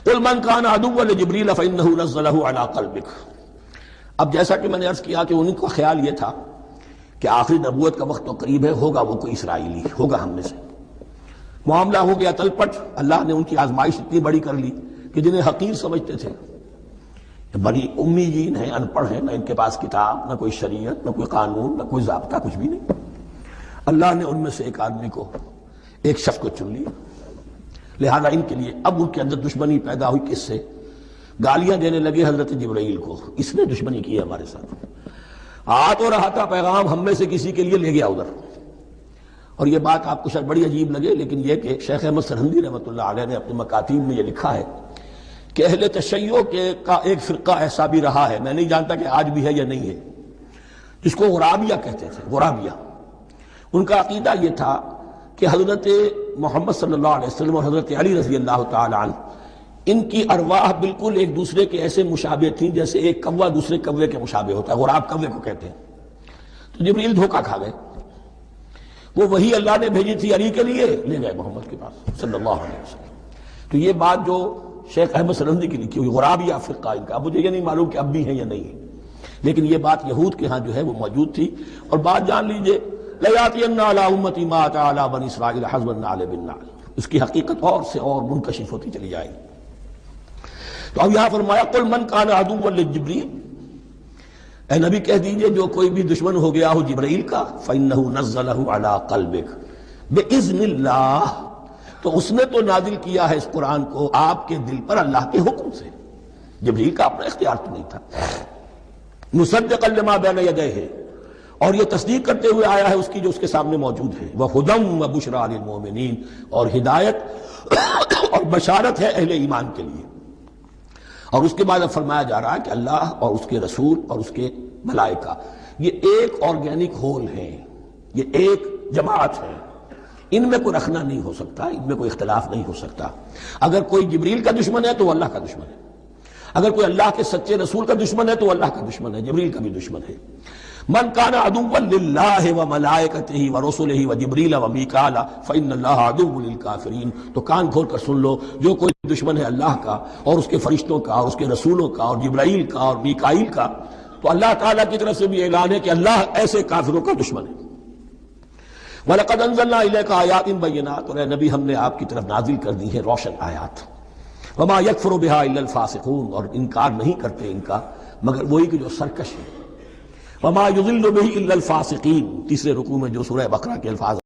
قل من كان عدوا لجبريل فإنه نزله على قلبك۔ اب جیسا کہ میں نے عرض کیا کہ ان کا خیال یہ تھا کہ آخری نبوت کا وقت تو قریب ہے، ہوگا وہ کوئی اسرائیلی، ہوگا ہم میں سے۔ معاملہ ہو گیا تلپٹ، اللہ نے ان کی آزمائش اتنی بڑی کر لی کہ جنہیں حقیر سمجھتے تھے، بڑی امی جین ہیں، ان پڑھ ہیں، نہ ان کے پاس کتاب، نہ کوئی شریعت، نہ کوئی قانون، نہ کوئی ضابطہ، کچھ بھی نہیں۔ اللہ نے ان میں سے ایک آدمی کو، ایک شخص کو چن لیا، لہذا ان کے لیے اب ان کے اندر دشمنی پیدا ہوئی۔ کس سے؟ گالیاں دینے لگے حضرت جبرائیل کو، اس نے دشمنی کی ہے ہمارے ساتھ، آ تو رہا تھا پیغام ہم میں سے کسی کے لیے، لے گیا ادھر۔ اور یہ بات آپ کو شاید بڑی عجیب لگے، لیکن یہ کہ شیخ احمد سرہندی رحمۃ اللہ علیہ نے اپنے مکاتیب میں یہ لکھا ہے کہ اہل تشیع کا ایک فرقہ ایسا بھی رہا ہے، میں نہیں جانتا کہ آج بھی ہے یا نہیں ہے، جس کو غرابیہ کہتے تھے۔ غرابیہ، ان کا عقیدہ یہ تھا کہ حضرت محمد صلی اللہ علیہ وسلم اور حضرت علی رضی اللہ تعالی عنہ، ان کی ارواح بالکل ایک دوسرے کے ایسے مشابہ تھیں جیسے ایک کوا دوسرے کوے کے مشابہ ہوتا ہے، غراب کوے کو کہتے ہیں۔ تو جبریل دھوکہ کھا گئے، وہ وہی اللہ نے بھیجی تھی علی کے لیے، لے گئے محمد کے پاس صلی اللہ علیہ وسلم۔ تو یہ بات جو شیخ احمد سرہندی کی لکھی ہوئی غرابیہ فرقہ ان کا، مجھے یہ نہیں معلوم کہ اب بھی ہے یا نہیں ہے، لیکن یہ بات یہود کے ہاں جو ہے وہ موجود تھی۔ اور بات جان لیجئے، لَيَأْتِيَنَّ عَلَىٰ أُمَّتِي مَا أَتَىٰ عَلَىٰ بَنِي إِسْرَائِيلَ حَسْبَ النَّعْلِ بِالنَّعْلِ، اس کی حقیقت اور سے اور منکشف ہوتی چلی جائے گی۔ تو اب یہاں فرمایا قُلْ مَنْ كَانَ عَدُوًّا لِجِبْرِيلَ، اے نبی کہہ دیجئے جو کوئی بھی دشمن ہو گیا ہو جبرائیل کا، فَإِنَّهُ نَزَّلَهُ عَلَىٰ قَلْبِكَ بِإِذْنِ اللَّهِ، تو اس نے تو نازل کیا ہے اس قرآن کو آپ کے دل پر اللہ کے حکم سے، جبرائیل کا اپنا اختیار تو نہیں تھا۔ مُصَدِّقًا لِمَا بَيْنَ يَدَيْهِ، اور یہ تصدیق کرتے ہوئے آیا ہے اس کی جو اس کے سامنے موجود ہے، وَهُدًى وَبُشْرَىٰ لِلْمُؤْمِنِينَ، اور ہدایت اور بشارت ہے اہل ایمان کے لیے۔ اور اس کے بعد اب فرمایا جا رہا ہے کہ اللہ اور اس کے رسول اور اس کے ملائکہ یہ ایک آرگینک ہول ہے، یہ ایک جماعت ہے، ان میں کوئی رکھنا نہیں ہو سکتا، ان میں کوئی اختلاف نہیں ہو سکتا۔ اگر کوئی جبریل کا دشمن ہے تو وہ اللہ کا دشمن ہے، اگر کوئی اللہ کے سچے رسول کا دشمن ہے تو وہ اللہ کا دشمن ہے، جبریل کا بھی دشمن ہے۔ من کان عدوا للہ وملائکتہ ورسلہ وجبریل ومیکائیل فإن اللہ عدو للکافرین، تو کان کھول کر سن لو، جو کوئی دشمن ہے اللہ کا اور اس کے فرشتوں کا اور اس کے رسولوں کا اور جبرائیل کا اور میکائیل کا، تو اللہ تعالیٰ کی طرف سے بھی اعلان ہے کہ اللہ ایسے کافروں کا دشمن ہے۔ وَلَقَدْ أَنزَلْنَا إِلَيْكَ آيَاتٍ بَيِّنَاتٍ، اور اے نبی ہم نے آپ کی طرف نازل کر دی ہیں روشن آیات۔ وَمَا يَكْفُرُ بِهَا إِلَّا الْفَاسِقُونَ، اور انکار نہیں کرتے ان کا مگر وہی کہ جو سرکش ہے۔ وَمَا يُضِلُّ بِهِ إِلَّا الْفَاسِقِينَ، تیسرے رکوع میں جو سورہ بقرہ کے الفاظ